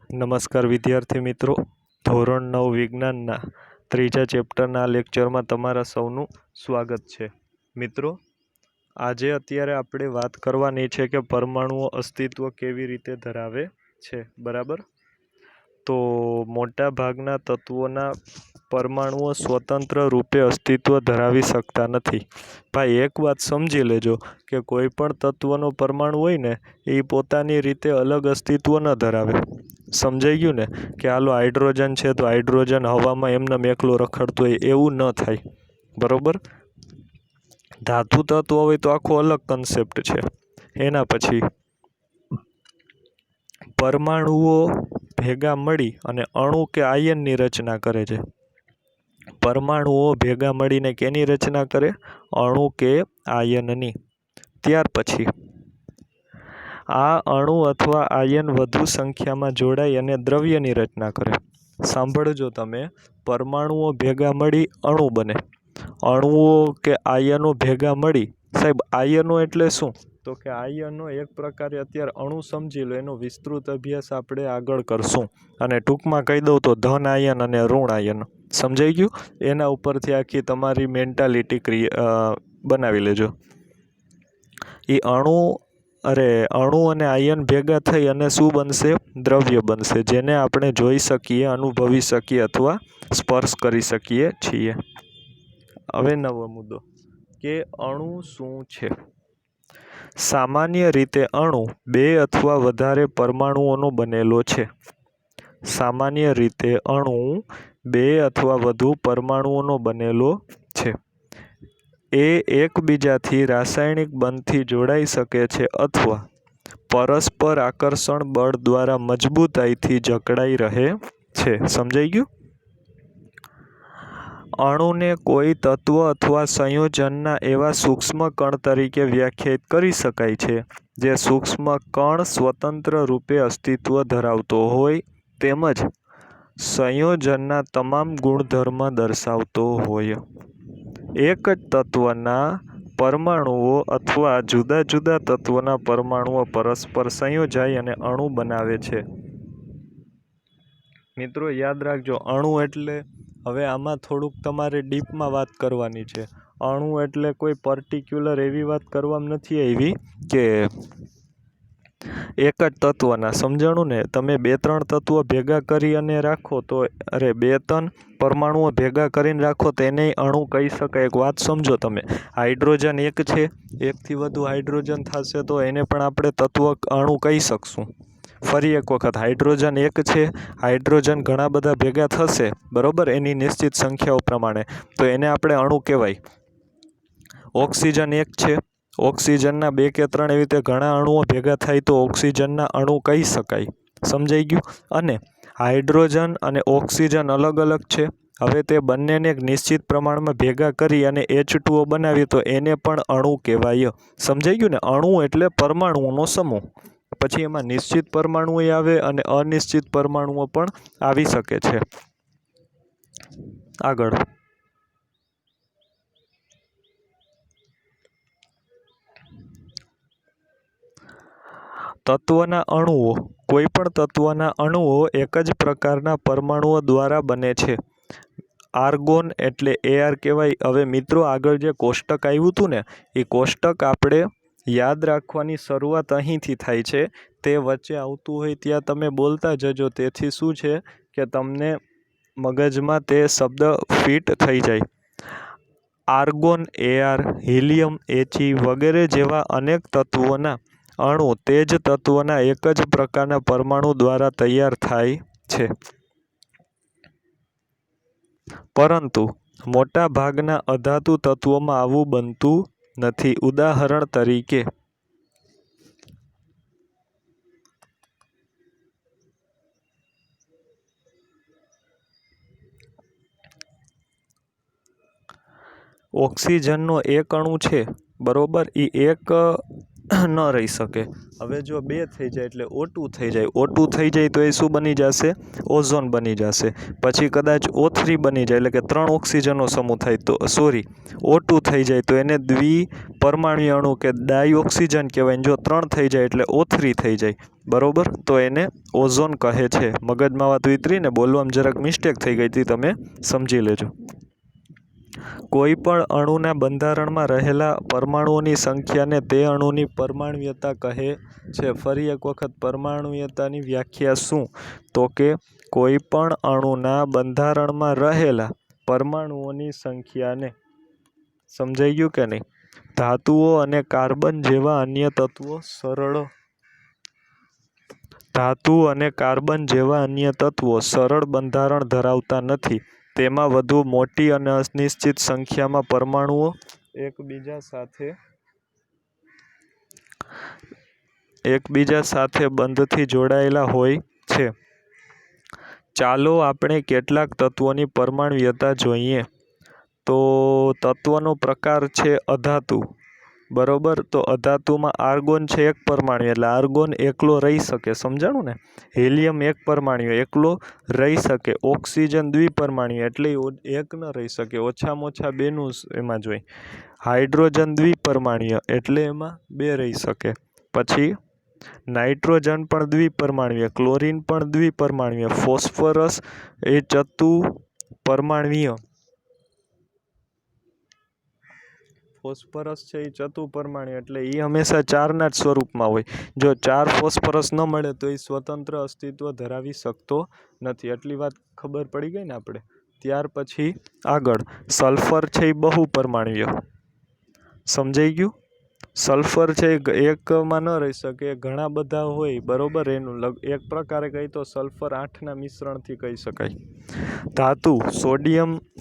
નમસ્કાર વિદ્યાર્થી મિત્રો, ધોરણ 9 વિજ્ઞાનના ત્રીજા ચેપ્ટરના લેક્ચરમાં તમારા સૌનું સ્વાગત છે. મિત્રો, અત્યારે આપણે વાત કરવાની છે કે પરમાણુઓ અસ્તિત્વ કેવી રીતે ધરાવે છે, બરાબર? તો મોટા ભાગના તત્વોના પરમાણુઓ સ્વતંત્ર રૂપે અસ્તિત્વ ધરાવી શકતા નથી. ભાઈ, એક વાત સમજી લેજો કે કોઈ પણ તત્વનો પરમાણુ હોય ને એ પોતાની રીતે અલગ અસ્તિત્વ ન ધરાવે. સમજાઈ ગયું ને? કે હાલો હાઇડ્રોજન છે તો હાઇડ્રોજન હવામાં એમને એકલો રખડતો હોય એવું ન થાય, બરોબર? ધાતુ તત્વ હોય તો આખો અલગ કન્સેપ્ટ છે. એના પછી પરમાણુઓ ભેગા મળી અને અણુ કે આયનની રચના કરે છે. પરમાણુઓ ભેગા મળીને કેની રચના કરે? અણુ કે આયનની. ત્યાર પછી આ અણુ અથવા આયન વધુ સંખ્યામાં જોડાઈ અને દ્રવ્યની રચના કરે. સાંભળજો તમે, પરમાણુઓ ભેગા મળી અણુ બને. અણુઓ કે આયનો ભેગા મળી, સાહેબ આયનો એટલે શું? તો કે આયનો એક પ્રકારે અત્યારે અણુ સમજી લો, એનો વિસ્તૃત અભ્યાસ આપણે આગળ કરશું. અને ટૂંકમાં કહી દઉં તો ધન આયન અને ઋણ આયન. સમજાઈ ગયું? એના ઉપરથી આખી તમારી મેન્ટાલિટી બનાવી લેજો. એ અણુ અને આયન ભેગા થઈ અને શું બનશે? દ્રવ્ય બનશે, જેને આપણે જોઈ શકીએ, અનુભવી શકીએ અથવા સ્પર્શ કરી શકીએ છીએ. હવે નવો મુદ્દો કે અણુ શું છે? સામાન્ય રીતે અણુ બે અથવા વધારે પરમાણુઓનો બનેલો છે. સામાન્ય રીતે અણુ બે અથવા વધુ પરમાણુઓનો બનેલો છે. એ એકબીજાથી રાસાયણિક બંધથી જોડાઈ શકે છે અથવા પરસ્પર આકર્ષણ બળ દ્વારા મજબૂતાઈથી જકડાઈ રહે છે. સમજાઈ ગયું? અણુને કોઈ તત્વ અથવા સંયોજનના એવા સૂક્ષ્મ કણ તરીકે વ્યાખ્યાયિત કરી શકાય છે જે સૂક્ષ્મ કણ સ્વતંત્ર રૂપે અસ્તિત્વ ધરાવતો હોય તેમજ સંયોજનના તમામ ગુણધર્મ દર્શાવતો હોય. એક જ તત્વના પરમાણુઓ અથવા જુદા જુદા તત્વોના પરમાણુઓ પરસ્પર સંયોજાઈ અને અણુ બનાવે છે. મિત્રો યાદ રાખજો, અણુ એટલે, હવે આમાં થોડુંક તમારે ડીપમાં વાત કરવાની છે. અણુ એટલે કોઈ પર્ટિક્યુલર એવી વાત કરવામાં નથી આવી કે એક જ તત્વના, સમજાણું ને? તમે 2-3 તત્વો ભેગા કરી અને રાખો તો, 2-3 પરમાણુઓ ભેગા કરીને રાખો તો એને અણુ કહી શકાય. એક વાત સમજો તમે, હાઇડ્રોજન એક છે, એકથી વધુ હાઇડ્રોજન થશે તો એને પણ આપણે તત્વ અણુ કહી શકશું. ફરી એક વખત, હાઇડ્રોજન એક છે, હાઇડ્રોજન ઘણા બધા ભેગા થશે, બરોબર, એની નિશ્ચિત સંખ્યાઓ પ્રમાણે, તો એને આપણે અણુ કહેવાય. ઓક્સિજન એક છે, ઓક્સિજનના 2 કે 3 એવી રીતે ઘણા અણુઓ ભેગા થાય તો ઓક્સિજનના અણુ કહી શકાય. સમજાઈ ગયું? અને હાઇડ્રોજન અને ઓક્સિજન અલગ અલગ છે. હવે તે બંનેને એક નિશ્ચિત પ્રમાણમાં ભેગા કરી અને H2O બનાવીએ તો એને પણ અણુ કહેવાય. સમજાઈ ગયું ને? અણુ એટલે પરમાણુઓનો સમૂહ. પછી એમાં નિશ્ચિત પરમાણુઓ આવે અને અનિશ્ચિત પરમાણુઓ પણ આવી શકે છે. આગળ તત્વના અણુઓ. કોઈ પણ તત્વના અણુઓ એક જ પ્રકારના પરમાણુઓ દ્વારા બને છે. આર્ગોન એટલે Ar કહેવાય. હવે મિત્રો, આગળ જે કોષ્ટક આવ્યું હતું ને, એ કોષ્ટક આપણે યાદ રાખવાની શરૂઆત અહીંથી થાય છે. તે વચ્ચે આવતું હોય ત્યાં તમે બોલતા જજો. તેથી શું છે કે તમને મગજમાં તે શબ્દ ફિટ થઈ જાય. આર્ગોન Ar, હિલિયમ He વગેરે જેવા અનેક તત્વોના અણુ તે જ તત્વના એક જ પ્રકારના પરમાણુ દ્વારા તૈયાર થાય છે. પરંતુ મોટા ભાગના અધાતુ તત્વોમાં આવું બનતું નથી. ઉદાહરણ તરીકે ઓક્સિજનનો એક અણુ છે, બરોબર, એ એક ન રહી શકે। હવે જો 2 થઈ જાય એટલે O2 થઈ જાય, O2 થઈ જાય તો એ શું બની જશે? ઓઝોન બની જશે। પછી કદાચ O3 બની જાય એટલે કે 3 ઓક્સિજનનો સમૂહ થાય તો O2 થઈ જાય તો એને દ્વિપરમાણુય અણુ કે ડાયઓક્સિજન કહેવાય। જો 3 થઈ જાય એટલે O3 થઈ જાય, બરોબર? તો એને ઓઝોન કહે છે। મગજમાં વાત ઉતરી ને? બોલવામાં જરાક મિસ્ટેક થઈ ગઈ હતી, તમે સમજી લેજો। કોઈ પણ અણુના બંધારણમાં રહેલા પરમાણુઓની સંખ્યાને તે અણુની પરમાણુયતા કહે છે। ફરી એક વખત પરમાણુયતાની વ્યાખ્યા શું? તો કે કોઈ પણ અણુના બંધારણમાં રહેલા પરમાણુઓની સંખ્યાને, સમજાઈ ગયું કે નહીં? ધાતુઓ અને કાર્બન જેવા અન્ય તત્વો સરળ બંધારણ ધરાવતા નથી। તેમાં વધુ મોટી અને અનિશ્ચિત સંખ્યામાં પરમાણુઓ એકબીજા સાથે બંધથી જોડાયેલા હોય છે। ચાલો આપણે કેટલાક તત્વોની પરમાણુયતા જોઈએ। તો તત્વનો પ્રકાર છે અધાતુ, બરોબર? તો અધાતુમાં આર્ગોન છે એક પરમાણુ, એટલે આર્ગોન એકલો રહી શકે, સમજાણું ને? હિલિયમ એક પરમાણુ એકલો રહી શકે। ઓક્સિજન દ્વિપરમાણુ એટલે એક ન રહી શકે, ઓછામાં ઓછા 2નું એમાં જોઈએ। હાઇડ્રોજન દ્વિપરમાણુ એટલે એમાં 2 રહી શકે। પછી નાઇટ્રોજન પણ દ્વિપરમાણુય, ક્લોરીન પણ દ્વિપરમાણુય, ફોસ્ફરસ એ ચતુપરમાણુય, ફોસ્ફરસ છે એ ચતુપરમાણુય એટલે એ હંમેશા 4ના જ સ્વરૂપમાં હોય। જો 4 ફોસ્ફરસ ન મળે તો એ સ્વતંત્ર અસ્તિત્વ ધરાવી શકતો નથી। આટલી વાત ખબર પડી ગઈ ને આપણે? ત્યાર પછી આગળ સલ્ફર છે એ બહુપરમાણુય, સમજાઈ ગયું? સલ્ફર છે એકમાં ન રહી શકે, ઘણા બધા હોય, બરોબર? એનું એક પ્રકારે કહી તો સલ્ફર 8ના મિશ્રણથી કહી શકાય।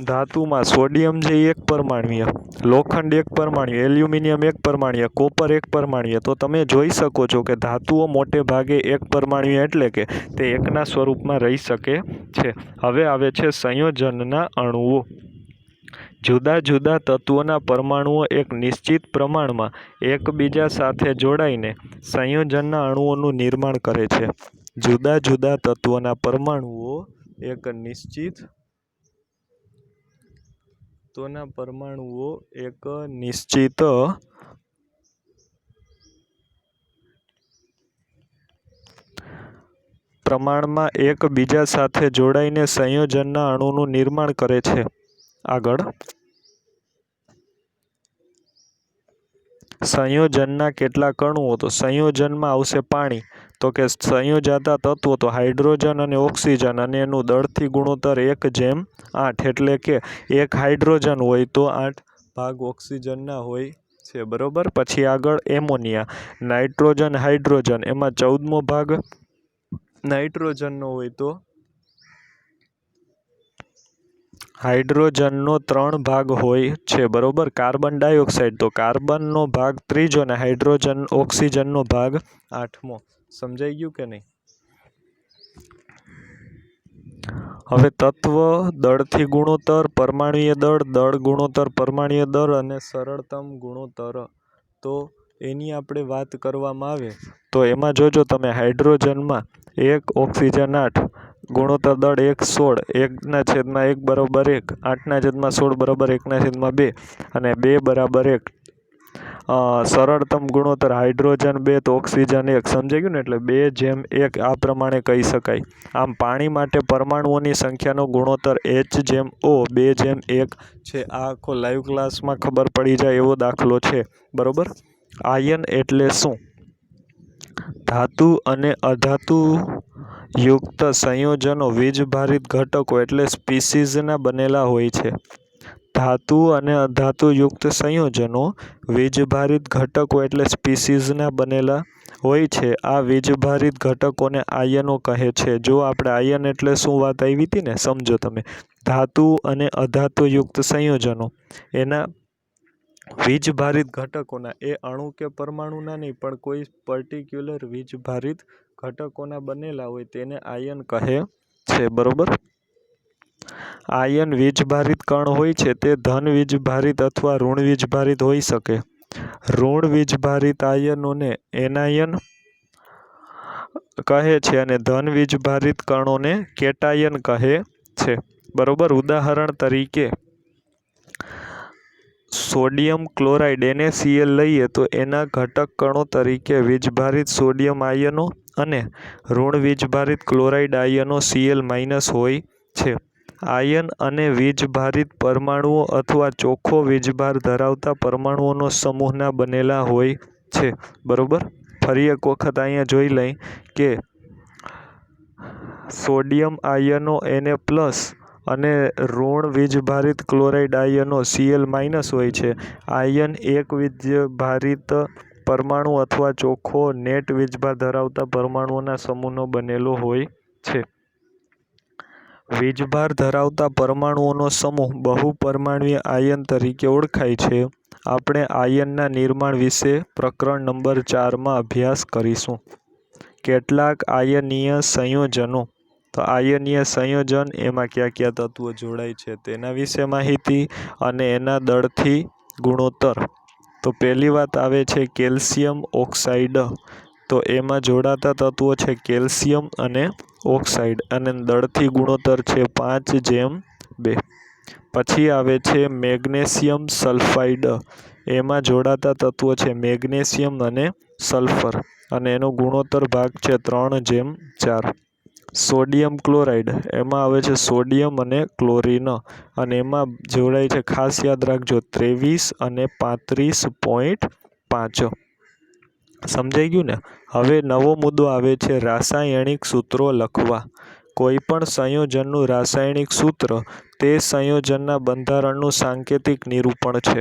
ધાતુમાં સોડિયમ છે એક પરમાણુય, લોખંડ એક પરમાણુય, એલ્યુમિનિયમ એક પરમાણુય, કોપર એક પરમાણુય। તો તમે જોઈ શકો છો કે ધાતુઓ મોટે ભાગે એક પરમાણુય એટલે કે તે એકના સ્વરૂપમાં રહી શકે છે। હવે આવે છે સંયોજનના અણુઓ। જુદા જુદા તત્વોના પરમાણુઓ એક નિશ્ચિત પ્રમાણમાં એકબીજા સાથે જોડાઈને સંયોજનના અણુઓનું નિર્માણ કરે છે। જુદા જુદા તત્વોના પરમાણુઓ એક નિશ્ચિત પ્રમાણમાં એકબીજા સાથે જોડાઈને સંયોજનના અણુનું નિર્માણ કરે છે। આગળ સંયોજનના કેટલાક અણુઓ, તો સંયોજનમાં આવશે પાણી, તો કે સંયોજાતા તત્વો તો હાઇડ્રોજન અને ઓક્સિજન, અને એનું દળથી ગુણોત્તર 1:8 એટલે કે 1 હાઇડ્રોજન હોય તો 8 ભાગ ઓક્સિજનના હોય છે, બરોબર? પછી આગળ એમોનિયા, નાઇટ્રોજન હાઇડ્રોજન, એમાં 14મો ભાગ નાઇટ્રોજનનો હોય તો હાઇડ્રોજનનો 3 ભાગ હોય છે, બરોબર? કાર્બન ડાયોક્સાઇડ, તો કાર્બનનો ભાગ 3જો અને ઓક્સિજનનો ભાગ 8મો। સમજાઈ ગયું કે નહીં? હવે તત્વ દળથી ગુણોત્તર, પરમાણુય દળ, દળ ગુણોત્તર, પરમાણુય દળ અને સરળતમ ગુણોત્તર, તો એની આપણે વાત કરવામાં આવે તો એમાં જોજો તમે, હાઇડ્રોજનમાં 1, ઓક્સિજન 8, ગુણોત્તર દળ 1:16, 1/1 બરાબર 1, 8/16 બરાબર 1/2 અને 2 બરાબર 1। સરળતમ ગુણોત્તર હાઇડ્રોજન 2 તો ઓક્સિજન 1, સમજાઈ ગયું ને? એટલે 2:1 આ પ્રમાણે કહી શકાય। આમ પાણી માટે પરમાણુઓની સંખ્યાનો ગુણોત્તર H/O 2:1 છે। આ આખો લાઈવ ક્લાસમાં ખબર પડી જાય એવો દાખલો છે, બરોબર? આયન એટલે શું? ધાતુ અને અધાતુ યુક્ત સંયોજનો વીજભારિત ઘટકો એટલે સ્પીસીઝના બનેલા હોય છે। ધાતુ અને અધાતુ યુક્ત સંયોજનો વીજભારિત ઘટકો એટલે સ્પીસીઝના બનેલા હોય છે। આ વીજભારિત ઘટકોને આયનો કહે છે। જો આપણે આયન એટલે શું વાત આવી હતી ને, સમજો તમે। ધાતુ અને અધાતુ યુક્ત સંયોજનો એના વીજભારિત ઘટકોના, એ અણુ કે પરમાણુના નહીં પણ કોઈ પર્ટિક્યુલર વીજભારિત ઘટકોના બનેલા હોય તેને આયન કહે છે, બરોબર? આયન વીજભારિત કણ હોય છે, તે ધન વીજભારિત અથવા ઋણ વીજભારિત હોઈ શકે ઋણ વીજભારિત આયનોને એનાયન કહે છે અને ધન વીજભારિત કણોને કેટાયન કહે છે. બરોબર. ઉદાહરણ તરીકે સોડિયમ ક્લોરાઇડ NaCl લઈએ તો એના ઘટક કણો તરીકે વીજભારિત સોડિયમ આયનો અને ઋણ વીજભારિત ક્લોરાઇડ આયનો Cl- હોય છે. આયન અને વીજભારિત પરમાણુઓ અથવા ચોખ્ખો વીજભાર ધરાવતા પરમાણુઓનો સમૂહના બનેલા હોય છે. બરોબર. ફરી એક વખત અહીંયા જોઈ લઈ કે સોડિયમ આયનો Na+ અને ઋણ વીજભારિત ક્લોરાઇડ આયનો Cl- હોય છે. આયન એક વીજભારિત પરમાણુ અથવા ચોખ્ખો નેટ વીજભાર ધરાવતા પરમાણુઓના સમૂહનો બનેલો હોય છે. વીજભાર ધરાવતા પરમાણુઓનો સમૂહ બહુપરમાણુય આયન તરીકે ઓળખાય છે. આપણે આયનના નિર્માણ વિશે પ્રકરણ નંબર 4માં અભ્યાસ કરીશું. કેટલાક આયનીય સંયોજનો. તો આયનીય સંયોજન એમાં કયા કયા તત્વો જોડાય છે તેના વિશે માહિતી અને એના દળથી ગુણોત્તર. તો પહેલી વાત આવે છે કેલ્શિયમ ઓક્સાઇડ. તો એમાં જોડાતા તત્વો છે કેલ્શિયમ અને ઓક્સાઇડ અને દળથી ગુણોત્તર છે 5:2. પછી આવે છે મેગ્નેશિયમ સલ્ફાઇડ. એમાં જોડાતા તત્વો છે મેગ્નેશિયમ અને સલ્ફર અને એનો ગુણોત્તર ભાગ છે 3:4. Sodium chloride. એમાં આવે છે સોડિયમ અને ક્લોરીન અને એમાં જોડાય છે, ખાસ યાદ રાખજો, 23 અને 35.5. સમજાઈ ગયું ને? હવે નવો મુદ્દો આવે છે રાસાયણિક સૂત્રો લખવા. કોઈ પણ સંયોજનનું રાસાયણિક સૂત્ર તે સંયોજનના બંધારણનું સાંકેતિક નિરૂપણ છે.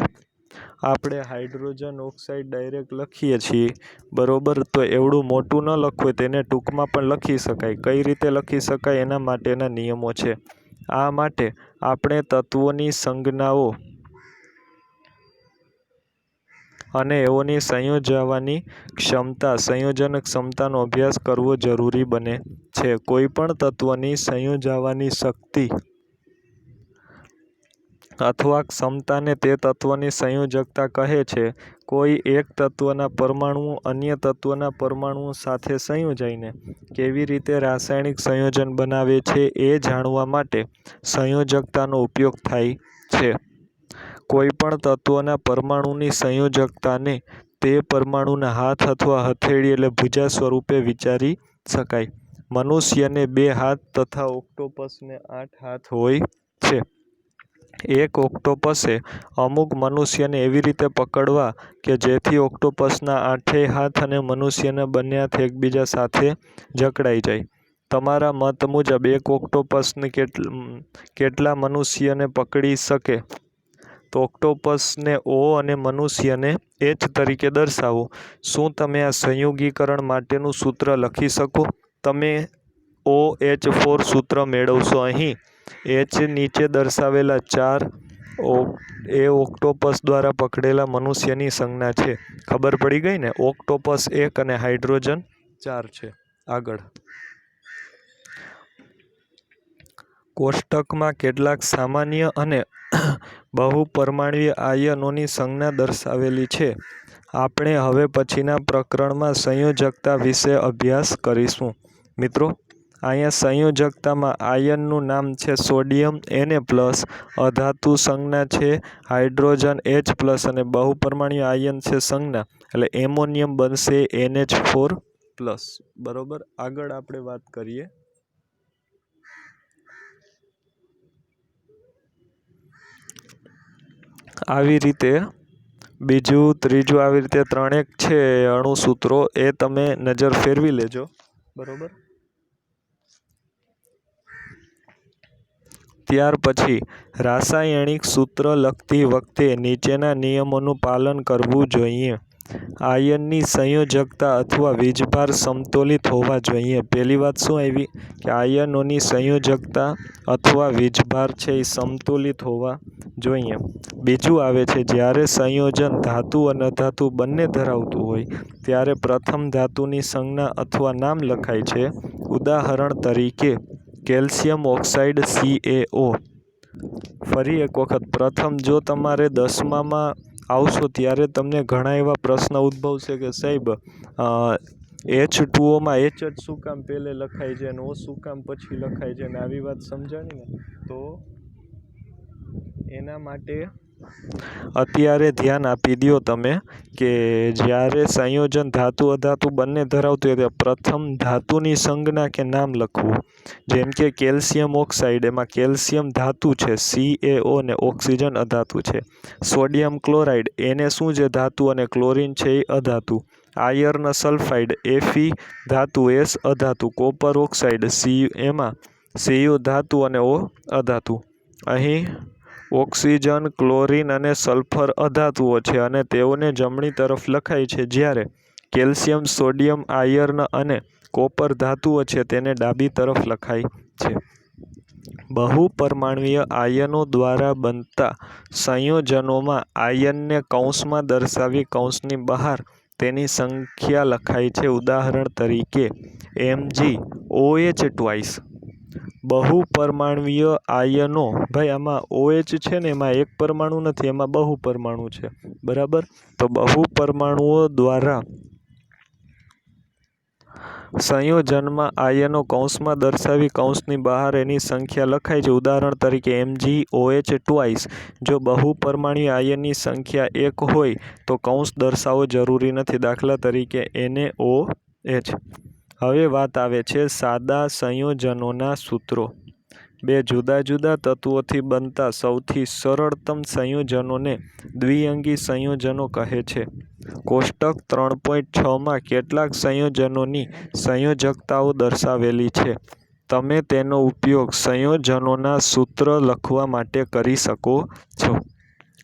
આપણે હાઇડ્રોજન ઓક્સાઇડ ડાયરેક્ટ લખીએ છીએ. બરોબર. તો એવડું મોટું ન લખવું હોય તેને ટૂંકમાં પણ લખી શકાય. કઈ રીતે લખી શકાય એના માટેના નિયમો છે. આ માટે આપણે તત્વોની સંજ્ઞાઓ અને એઓની સંયોજવાની ક્ષમતા, સંયોજન ક્ષમતાનો અભ્યાસ કરવો જરૂરી બને છે. કોઈ પણ તત્વની સંયોજવાની શક્તિ અથવા ક્ષમતાને તે તત્વની સંયોજકતા કહે છે. કોઈ એક તત્વના પરમાણુઓ અન્ય તત્વના પરમાણુઓ સાથે સંયોજાઈને કેવી રીતે રાસાયણિક સંયોજન બનાવે છે એ જાણવા માટે સંયોજકતાનો ઉપયોગ થાય છે. કોઈ પણ તત્વના પરમાણુની સંયોજકતાને તે પરમાણુના હાથ અથવા હથેળી એટલે ભુજા સ્વરૂપે વિચારી શકાય. મનુષ્યને 2 હાથ તથા ઓક્ટોપસને 8 હાથ હોય છે. એક ઓક્ટોપસે અમુક મનુષ્યને એવી રીતે પકડવા કે જેથી ઓક્ટોપસના 8ેય હાથ અને મનુષ્યના બંને હાથ એકબીજા સાથે જકડાઈ જાય. તમારા મત મુજબ એક ઓક્ટોપસને કેટલા મનુષ્યને પકડી શકે? તો ઓક્ટોપસને O અને મનુષ્યને H તરીકે દર્શાવો. શું તમે આ સંયોગીકરણ માટેનું સૂત્ર લખી શકો? તમે OH4 સૂત્ર મેળવશો. અહીં H નીચે દર્શાવેલા 4 એ ઓક્ટોપસ દ્વારા પકડેલા મનુષ્યની સંજ્ઞા છે. ખબર પડી ગઈ ને? ઓક્ટોપસ 1 અને હાઇડ્રોજન 4 છે. આગળ કોષ્ટકમાં કેટલાક સામાન્ય અને બહુપરમાણુય આયનોની સંજ્ઞા દર્શાવેલી છે. આપણે હવે પછીના પ્રકરણમાં સંયોજકતા વિશે અભ્યાસ કરીશું. મિત્રો, અહીંયા સંયોજકતામાં આયનનું નામ છે સોડિયમ Na+, અધાતુ સંજ્ઞા છે હાઇડ્રોજન H+, અને બહુપરમાણુય આયન છે સંજ્ઞા એટલે એમોનિયમ બનશે NH4+. બરોબર. આગળ આપણે વાત કરીએ. આવી રીતે બીજું, ત્રીજું, આવી રીતે 3 છે અણુસૂત્રો, એ તમે નજર ફેરવી લેજો. બરોબર. ત્યાર પછી રાસાયણિક સૂત્ર લખતી વખતે નીચેના નિયમોનું પાલન કરવું જોઈએ. આયનની સંયોજકતા અથવા વીજભાર સમતોલિત હોવા જોઈએ. પહેલી વાત શું આવી? કે આયનોની સંયોજકતા અથવા વીજભાર છે એ સમતોલિત હોવા જોઈએ. બીજું આવે છે જ્યારે સંયોજન ધાતુ અને અધાતુ બંને ધરાવતું હોય ત્યારે પ્રથમ ધાતુની સંજ્ઞા અથવા નામ લખાય છે. ઉદાહરણ તરીકે કેલ્શિયમ ઓક્સાઇડ CaO. ફરી એક વખત, પ્રથમ જો તમારે 10મામાં આવશો ત્યારે તમને ઘણા એવા પ્રશ્ન ઉદ્ભવશે કે સાહેબ H2Oમાં H જ શું કામ પહેલે લખાય છે અને O શું કામ પછી લખાય છે અને આવી વાત સમજાણી ને તો એના માટે અત્યારે ધ્યાન આપી દો તમે કે જ્યારે સંયોજન ધાતુ અધાતુ બંને ધરાવતું હોય ત્યારે પ્રથમ ધાતુની સંજ્ઞા કે નામ લખવું. જેમ કે કેલ્શિયમ ઓક્સાઇડ, એમાં કેલ્શિયમ ધાતુ છે CaO ને ઓક્સિજન અધાતુ છે. સોડિયમ ક્લોરાઇડ એને શું છે ધાતુ અને ક્લોરીન છે એ અધાતુ. આયર્ન સલ્ફાઇડ Fe ધાતુ S અધાતુ. કોપર ઓક્સાઇડ એમાં Cu ધાતુ અને O અધાતુ. અહીં ઓક્સિજન, ક્લોરીન અને સલ્ફર અધાતુઓ છે અને તેઓને જમણી તરફ લખાય છે, જ્યારે કેલ્શિયમ, સોડિયમ, આયર્ન અને કોપર ધાતુઓ છે તેને ડાબી તરફ લખાય છે. બહુપરમાણુય આયનો દ્વારા બનતા સંયોજનોમાં આયનને કૌંસમાં દર્શાવી કૌંસની બહાર તેની સંખ્યા લખાય છે. ઉદાહરણ તરીકે MgOH2. બહુપરમાણુય આયનો, ભાઈ આમાં OH છે ને એમાં એક પરમાણુ નથી, એમાં બહુપરમાણુ છે, બરાબર. તો બહુપરમાણુઓ દ્વારા સંયોજનમાં આયનો કૌંસમાં દર્શાવી કૌંસની બહાર એની સંખ્યા લખાય છે. ઉદાહરણ તરીકે MgOH2. જો બહુપરમાણુય આયનની સંખ્યા 1 હોય તો કૌંસ દર્શાવવો જરૂરી નથી. દાખલા તરીકે NaOH. હવે વાત આવે છે સાદા સંયોજનોના સૂત્રો. બે જુદા જુદા તત્વોથી બનતા સૌથી સરળતમ સંયોજનોને દ્વિઅંગી સંયોજનો કહે છે. કોષ્ટક 3.6માં કેટલાક સંયોજનોની સંયોજકતાઓ દર્શાવેલી છે. તમે તેનો ઉપયોગ સંયોજનોના સૂત્ર લખવા માટે કરી શકો છો.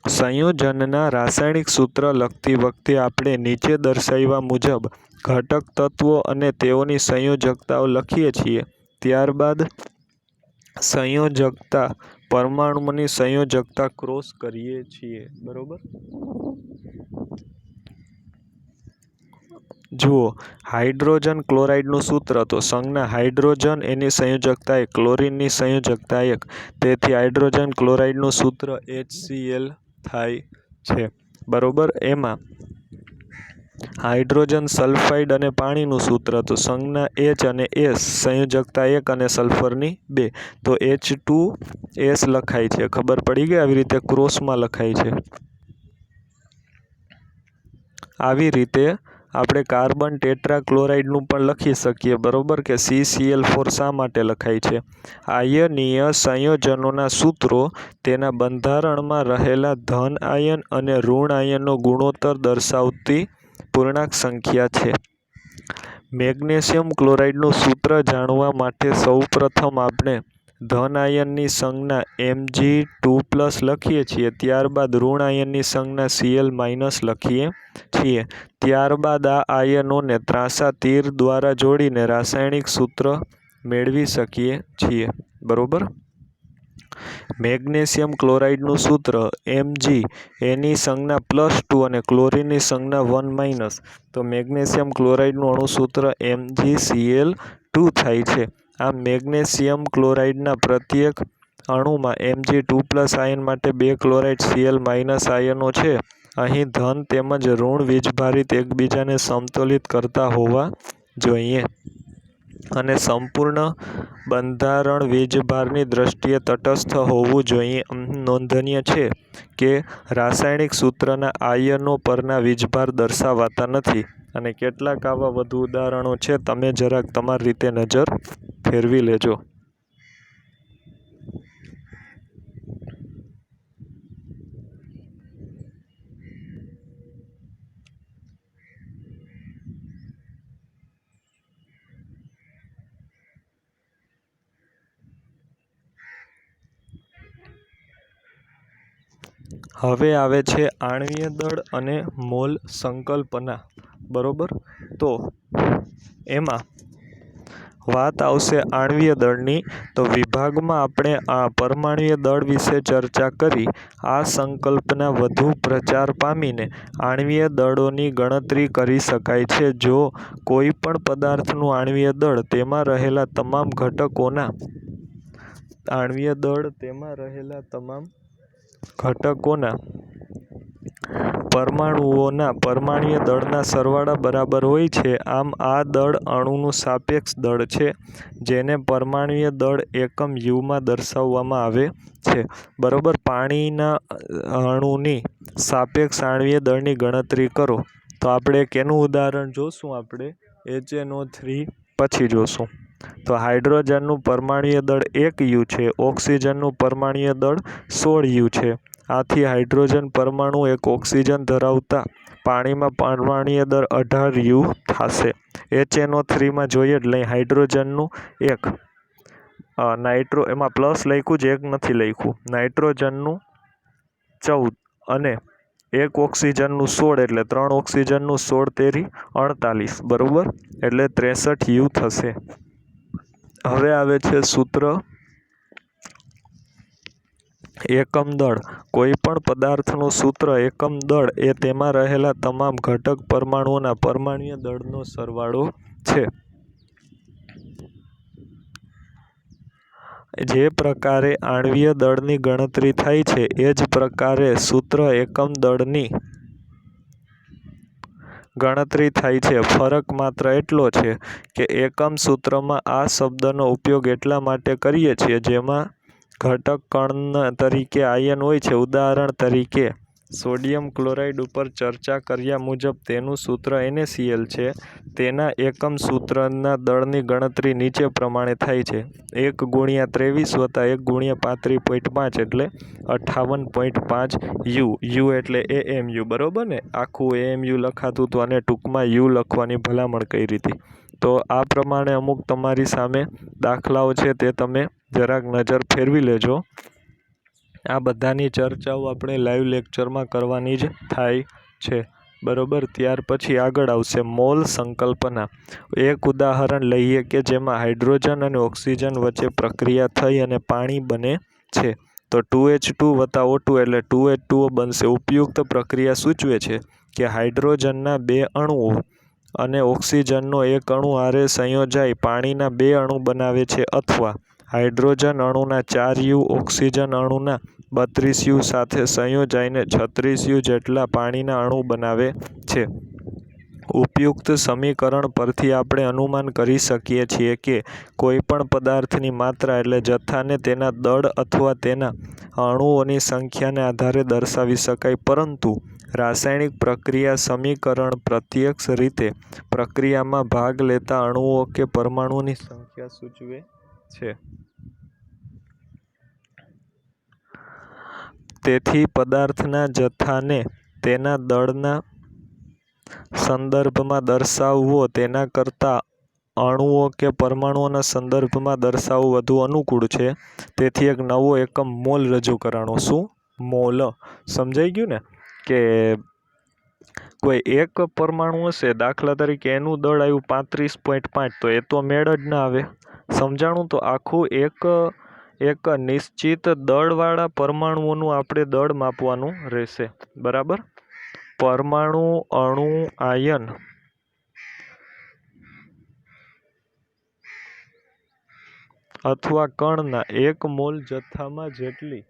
સંયોજનના રાસાયણિક સૂત્ર લખતી વખતે આપણે નીચે દર્શાવ્યા મુજબ ઘટક તત્વો અને તેઓની સંયોજકતાઓ લખીએ છીએ. ત્યારબાદ સંયોજકતા પરમાણુઓની સંયોજકતા ક્રોસ કરીએ છીએ. બરોબર. જુઓ, હાઇડ્રોજન ક્લોરાઇડનું સૂત્ર. તો સંજ્ઞા હાઇડ્રોજન, એની સંયોજકતા 1, ક્લોરીનની સંયોજકતા 1. તેથી હાઇડ્રોજન ક્લોરાઇડનું સૂત્ર HCl થાય છે. બરોબર. એમાં હાઇડ્રોજન સલ્ફાઇડ અને પાણીનું સૂત્ર. તો સંજ્ઞા H અને S, સંયોજકતા 1 અને સલ્ફરની 2. તો H2S લખાય છે. ખબર પડી ગઈ? આવી રીતે ક્રોસમાં લખાય છે. આવી રીતે આપણે કાર્બન ટેટ્રાક્લોરાઇડનું પણ લખી શકીએ. બરોબર કે CCl4 શા માટે લખાય છે? આયનીય સંયોજનોના સૂત્રો તેના બંધારણમાં રહેલા ધન આયન અને ઋણ આયનનો ગુણોત્તર દર્શાવતી પૂર્ણાંક સંખ્યા છે. મેગ્નેશિયમ ક્લોરાઇડનું સૂત્ર જાણવા માટે સૌપ્રથમ આપણે ધન આયનની સંજ્ઞા Mg2+ લખીએ છીએ. ત્યારબાદ ઋણ આયનની સંજ્ઞા Cl- લખીએ છીએ. ત્યારબાદ આ આયનોને ત્રાંસા તીર દ્વારા જોડીને રાસાયણિક સૂત્ર મેળવી શકીએ છીએ. બરોબર. મેગ્નેશિયમ ક્લોરાઇડનું સૂત્ર Mg, એની સંજ્ઞા +2 અને ક્લોરીનની સંજ્ઞા 1-. તો મેગ્નેશિયમ ક્લોરાઇડનું અણુસૂત્ર MgCl2 થાય છે. આમ મેગ્નેશિયમ ક્લોરાઇડના પ્રત્યેક અણુમાં Mg2+ આયન માટે 2 ક્લોરાઇડ Cl- આયનો છે. અહીં ધન તેમજ ઋણ વીજભારિત એકબીજાને સમતોલિત કરતા હોવા જોઈએ અને સંપૂર્ણ બંધારણ વીજભારની દ્રષ્ટિએ તટસ્થ હોવું જોઈએ. નોંધનીય છે કે રાસાયણિક સૂત્રના આયનો પરના વીજભાર દર્શાવાતા નથી. અને કેટલાક આવા વધુ ઉદાહરણો છે, તમે જરાક તમારી રીતે નજર ફેરવી લેજો. હવે આવે છે આણ્વીય દળ અને મોલ સંકલ્પના. બરોબર. તો એમાં વાત આવશે આણ્વીય દળની. તો વિભાગમાં આપણે આ પરમાણ્વીય દળ વિશે ચર્ચા કરી. આ સંકલ્પના વધુ પ્રચાર પામીને આણ્વીય દળોની ગણતરી કરી શકાય છે. જો કોઈ પણ પદાર્થનું આણ્વીય દળ તેમાં રહેલા તમામ ઘટકોના પરમાણુઓના પરમાણ્વીય દળના સરવાળા બરાબર હોય છે. આમ આ દળ અણુનું સાપેક્ષ દળ છે, જેને પરમાણ્વીય દળ એકમ યુમાં દર્શાવવામાં આવે છે. બરોબર. પાણીના અણુની સાપેક્ષ આણ્વીય દળની ગણતરી કરો. તો આપણે કેનું ઉદાહરણ જોશું? આપણે HNO3 પછી જોશું. તો હાઇડ્રોજનનું પરમાણ્વીય દળ 1 U છે. ઓક્સિજનનું પરમાણ્વીય દળ 16 U છે. આથી હાઇડ્રોજન પરમાણુ એક ઓક્સિજન ધરાવતા પાણીમાં પરમાણ્વીય દળ 18 U થશે. HNO3 જોઈએ એટલે હાઇડ્રોજનનું 1, એમાં પ્લસ લખ્યું છે, 1 નથી લખ્યું. નાઇટ્રોજનનું 14 અને 1 ઓક્સિજનનું 16, એટલે 3 ઓક્સિજનનું 16 તેરી 48, બરોબર, એટલે 63 U થશે. હવે આવે છે સૂત્ર એકમ દળ. કોઈ પણ પદાર્થનું સૂત્ર એકમ દળ એ તેમાં રહેલા તમામ ઘટક પરમાણુઓના પરમાણ્વીય દળનો સરવાળો છે. જે પ્રકારે આણ્વીય દળની ગણતરી થાય છે, એ જ પ્રકારે સૂત્ર એકમ દળની ગણતરી થાય છે. ફરક માત્ર એટલો છે કે એકમ સૂત્રમાં આ શબ્દનો ઉપયોગ એટલા માટે કરીએ છીએ જેમાં ઘટક કણ તરીકે આયન હોય છે. ઉદાહરણ તરીકે સોડિયમ ક્લોરાઇડ ઉપર ચર્ચા કર્યા મુજબ તેનું સૂત્ર NaCl છે. તેના એકમ સૂત્રના દળની ગણતરી નીચે પ્રમાણે થાય છે: 1 × 23 + 1 × 35.5 એટલે 58.5 U. U એટલે AMU, બરોબર ને? આખું AMU લખાતું હતું અને ટૂંકમાં U લખવાની ભલામણ કરી હતી. તો આ પ્રમાણે અમુક તમારી સામે દાખલાઓ છે, તે તમે જરાક નજર ફેરવી લેજો. આ બધાની ચર્ચાઓ આપણે લાઈવ લેક્ચરમાં કરવાની જ થાય છે, બરોબર. ત્યાર પછી આગળ આવશે મોલ સંકલ્પના. એક ઉદાહરણ લઈએ કે જેમાં હાઇડ્રોજન અને ઓક્સિજન વચ્ચે પ્રક્રિયા થઈ અને પાણી બને છે. તો 2H2 + O2 એટલે 2H2O બનશે. ઉપયુક્ત પ્રક્રિયા સૂચવે છે કે હાઇડ્રોજનના 2 અણુઓ અને ઓક્સિજનનો 1 અણુ હારે સંયોજાઈ પાણીના 2 અણુ બનાવે છે, અથવા હાઇડ્રોજન અણુના 4 U, ઓક્સિજન અણુના 32 U સાથે સંયોજાઈને 36 U જેટલા પાણીના અણુ બનાવે છે. ઉપયુક્ત સમીકરણ પરથી આપણે અનુમાન કરી શકીએ છીએ કે કોઈપણ પદાર્થની માત્રા એટલે જથ્થાને તેના દળ અથવા તેના અણુઓની સંખ્યાને આધારે દર્શાવી શકાય, પરંતુ રાસાયણિક પ્રક્રિયા સમીકરણ પ્રત્યક્ષ રીતે પ્રક્રિયામાં ભાગ લેતા અણુઓ કે પરમાણુઓની સંખ્યા સૂચવે છે. તેથી પદાર્થના જથ્થાને તેના દળના સંદર્ભમાં દર્શાવવો તેના કરતાં અણુઓ કે પરમાણુઓના સંદર્ભમાં દર્શાવવું વધુ અનુકૂળ છે. તેથી એક નવો એકમ મોલ રજૂ કરાણો. શું? મોલ. સમજાઈ ગયું ને? કે કોઈ એક પરમાણુ હશે, દાખલા તરીકે એનું દળ આવ્યું 35.5, તો એ તો મેળ જ ના આવે. સમજાણું? તો આખું એક નિશ્ચિત દળવાળા પરમાણુઓનું આપણે દળ માપવાનું રહેશે, બરાબર. પરમાણુ, અણુ, આયન અથવા કણના 1 મોલ જથ્થામાં જેટલી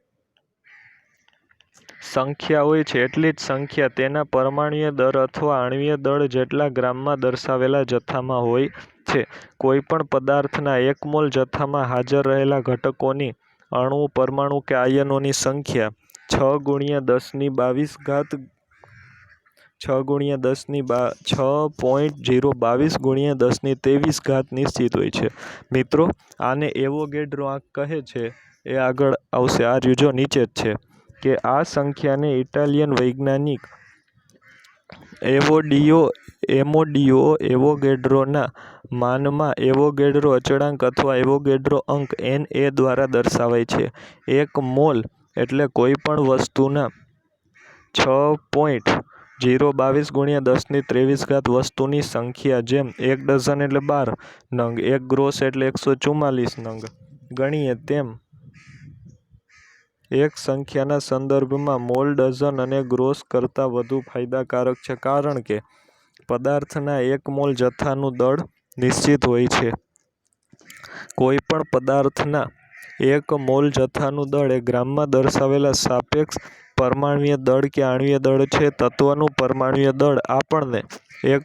સંખ્યા હોય છે, એટલી જ સંખ્યા તેના પરમાણ્વીય દળ અથવા આણ્વીય દળ જેટલા ગ્રામમાં દર્શાવેલા જથ્થામાં હોય છે. કોઈપણ પદાર્થના 1 મોલ જથ્થામાં હાજર રહેલા ઘટકોની, અણુ, પરમાણુ કે આયનોની સંખ્યા 6.022 નિશ્ચિત હોય છે. મિત્રો, આને એવોગેડ્રો આંક કહે છે. એ આગળ આવશે. આ રહ્યું જો નીચે જ છે કે આ સંખ્યાને ઇટાલિયન વૈજ્ઞાનિક એમોડિયો એવોગેડ્રોના માનમાં એવોગેડ્રો અચળાંક અથવા એવોગેડ્રો અંક Na દ્વારા દર્શાવાય છે. 1 મોલ એટલે કોઈપણ વસ્તુના 6.022 × 1023 વસ્તુની સંખ્યા. જેમ 1 ડઝન એટલે 12 નંગ, 1 ગ્રોસ એટલે 144 નંગ ગણીએ તેમ એક સંખ્યાના સંદર્ભમાં મોલ ડઝન અને ગ્રોસ કરતાં વધુ ફાયદાકારક છે, કારણ કે પદાર્થના 1 મોલ જથ્થાનું દળ નિશ્ચિત હોય છે. કોઈપણ પદાર્થના 1 મોલ જથ્થાનું દળ એ ગ્રામમાં દર્શાવેલા સાપેક્ષ પરમાણુય દળ કે આણ્વીય દળ છે. તત્વનું પરમાણુય દળ આપણને એક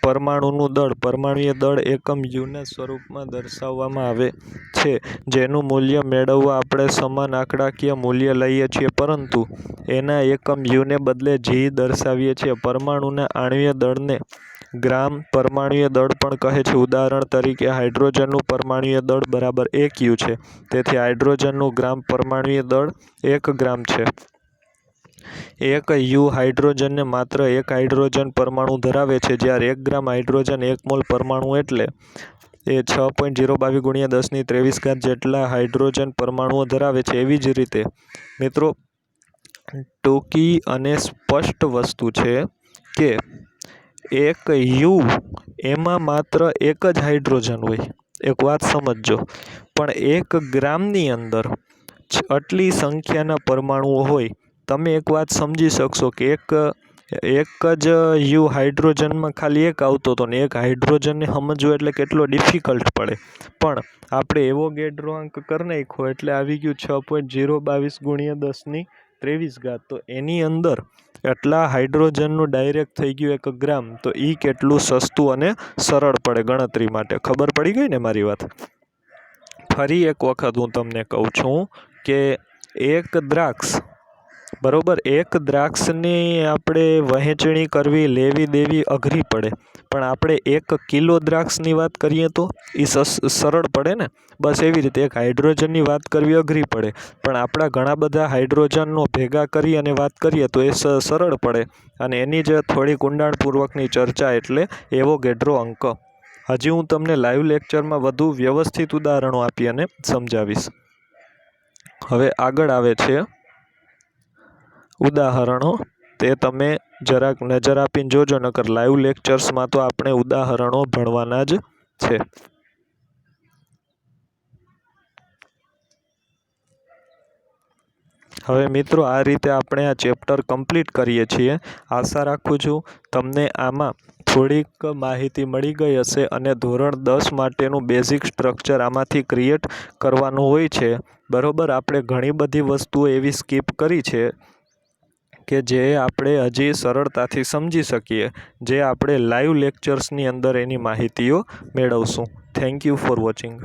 પરમાણુનું દળ પરમાણુય દળ એકમ યુના સ્વરૂપમાં દર્શાવવામાં આવે છે, જેનું મૂલ્ય મેળવવા આપણે સમાન આંકડાકીય મૂલ્ય લઈએ છીએ, પરંતુ એના એકમ યુને બદલે જી દર્શાવીએ છીએ. પરમાણુના આણ્વીય દળને ગ્રામ પરમાણુય દળ પણ કહે છે. ઉદાહરણ તરીકે હાઇડ્રોજનનું પરમાણુય દળ બરાબર 1 યુ છે, તેથી હાઇડ્રોજનનું ગ્રામ પરમાણુય દળ 1 ગ્રામ છે. 1 યુ હાઇડ્રોજનને માત્ર એક હાઇડ્રોજન પરમાણુ ધરાવે છે, જ્યારે 1 ગ્રામ હાઇડ્રોજન 1 મોલ પરમાણુ એટલે એ 6.022 × 1023 જેટલા હાઇડ્રોજન પરમાણુઓ ધરાવે છે. એવી જ રીતે મિત્રો, ટૂંકી અને સ્પષ્ટ વસ્તુ છે કે 1 યુ એમાં માત્ર એક જ હાઇડ્રોજન હોય. એક વાત સમજજો, પણ 1 ગ્રામની અંદર આટલી સંખ્યાના પરમાણુઓ હોય. તમે એક વાત સમજી શકશો કે એક જ યુ હાઇડ્રોજનમાં ખાલી એક આવતો હતો ને એક હાઇડ્રોજનને સમજવું એટલે કેટલો ડિફિકલ્ટ પડે. પણ આપણે એવોગેડ્રો અંક કરી નાખ્યો એટલે આવી ગયું 6.022 × 1023. તો એની અંદર એટલા હાઇડ્રોજનનું ડાયરેક્ટ થઈ ગયું 1 ગ્રામ. તો એ કેટલું સસ્તું અને સરળ પડે ગણતરી માટે. ખબર પડી ગઈ ને મારી વાત? ફરી એક વખત હું તમને કહું છું કે એક દ્રાક્ષ બરોબર, એક દ્રાક્ષની આપણે વહેંચણી કરવી, લેવી દેવી અઘરી પડે, પણ આપણે 1 કિલો દ્રાક્ષની વાત કરીએ તો એ સરળ પડે ને. બસ એવી રીતે એક હાઇડ્રોજનની વાત કરવી અઘરી પડે, પણ આપણા ઘણા બધા હાઇડ્રોજનનો ભેગા કરી અને વાત કરીએ તો એ સરળ પડે. અને એની જ થોડીક ઊંડાણપૂર્વકની ચર્ચા એટલે એવોગેડ્રો અંક. હજી હું તમને લાઈવ લેક્ચરમાં વધુ વ્યવસ્થિત ઉદાહરણો આપી અને સમજાવીશ. હવે આગળ આવે છે ઉદાહરણો. તે તમે જરાક નજર આપીને જોજો, નકર લાઈવ લેક્ચર્સમાં તો આપણે ઉદાહરણો ભણવાના જ છે. હવે મિત્રો, આ રીતે આપણે આ ચેપ્ટર કમ્પ્લીટ કરીએ છીએ. આશા રાખું છું તમને આમાં થોડીક માહિતી મળી ગઈ હશે અને ધોરણ 10 માટેનું બેઝિક સ્ટ્રક્ચર આમાંથી ક્રિએટ કરવાનું હોય છે. બરોબર, આપણે ઘણી બધી વસ્તુઓ એવી સ્કીપ કરી છે કે જે આપણે હજી સરળતાથી સમજી શકીએ, જે આપણે લાઈવ લેક્ચર્સની અંદર એની માહિતીઓ મેળવશું. Thank you for watching.